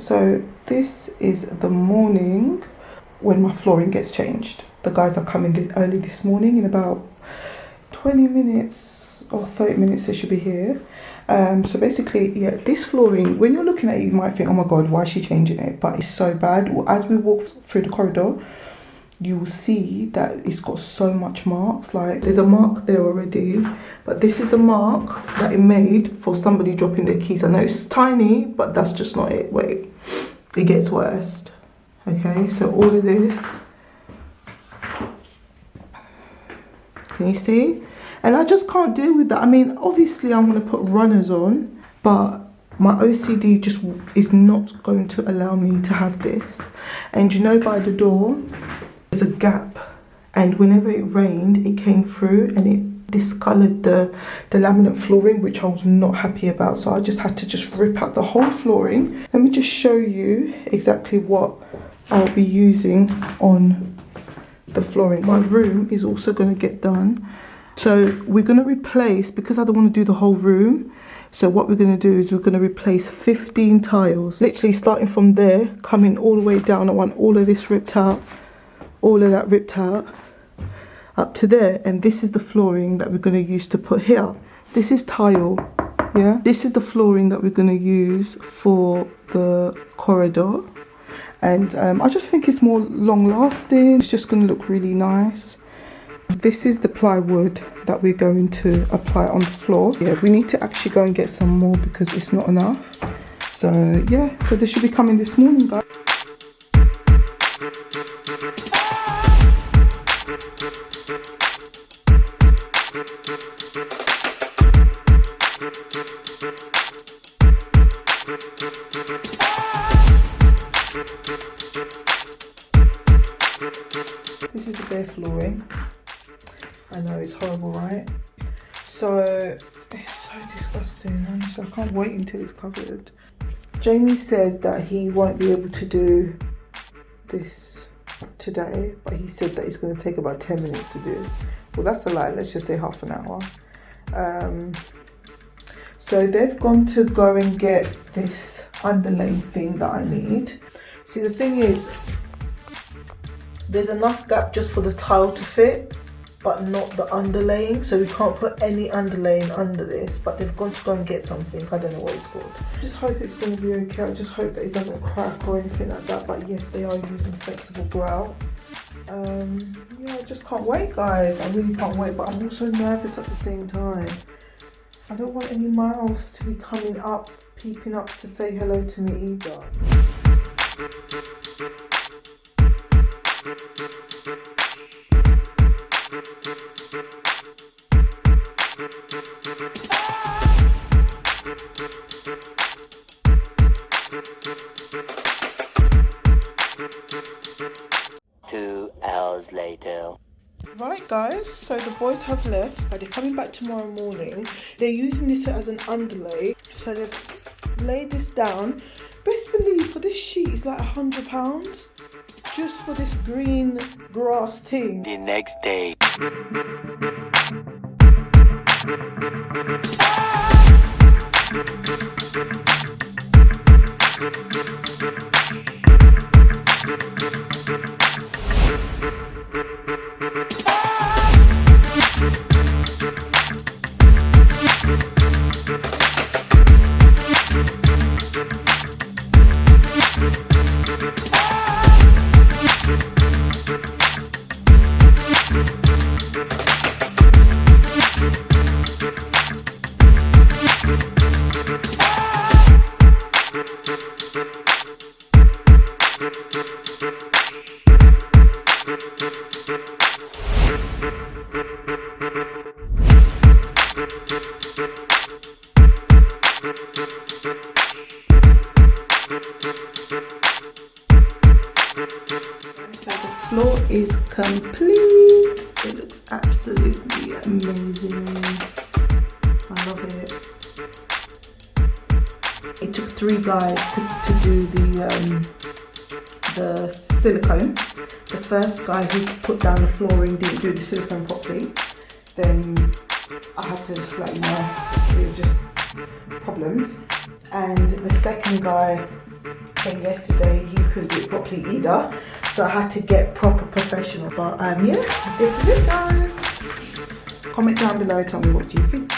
So this is the morning when my flooring gets changed. The guys are coming in early this morning. In about 20 minutes or 30 minutes they should be here. So basically, yeah, this flooring, when you're looking at it, you might think, oh my god, why is she changing it? But it's so bad. As we walk through the corridor, you will see that it's got so much marks. Like, there's a mark there already, but this is the mark that it made for somebody dropping their keys. I know it's tiny, but that's just not it. Wait, it gets worse. Okay, so all of this, can you see? And I just can't deal with that. I mean, obviously I'm going to put runners on, but my OCD just is not going to allow me to have this. And you know, by the door there's a gap, and whenever it rained it came through and it discolored the laminate flooring, which I was not happy about. So I just had to just rip out the whole flooring. Let me just show you exactly what I'll be using on the flooring. My room is also going to get done. So we're going to replace, because I don't want to do the whole room, so what we're going to do is we're going to replace 15 tiles. Literally starting from there, coming all the way down. I want all of this ripped out, all of that ripped out, up to there. And this is the flooring that we're going to use to put here. This is tile, yeah? This is the flooring that we're going to use for the corridor. And I just think it's more long lasting. It's just going to look really nice. This is the plywood that we're going to apply on the floor. Yeah, we need to actually go and get some more because it's not enough. So yeah, so this should be coming this morning, guys. This is the bare flooring. I know it's horrible, right? So it's so disgusting. Honestly, I can't wait until it's covered. Jamie said that he won't be able to do this today, but he said that it's going to take about 10 minutes to do. Well, that's a lie. Let's just say half an hour. So they've gone to go and get this underlay thing that I need. See, the thing is, there's enough gap just for the tile to fit, but not the underlaying, so we can't put any underlaying under this. But they've gone to go and get something. I don't know what it's called. I just hope it's going to be okay. I just hope that it doesn't crack or anything like that. But yes, they are using flexible grout. Yeah, I just can't wait, guys. I really can't wait, but I'm also nervous at the same time. I don't want any miles to be coming up, peeping up to say hello to me either. Two hours later. Right, guys, so the boys have left, but they're coming back tomorrow morning. They're using this as an underlay, so they've laid this down. Best believe for this sheet is like £100 just for this green grass thing. The next day. So the floor is complete. It looks absolutely amazing. I love it. It took 3 guys to do the silicone. The first guy who put down the flooring didn't do the silicone properly. Then I had to, like, you know, it was just problems. And the second guy came yesterday, he couldn't do it properly either. So I had to get proper professional. But yeah, this is it, guys. Comment down below, tell me what you think.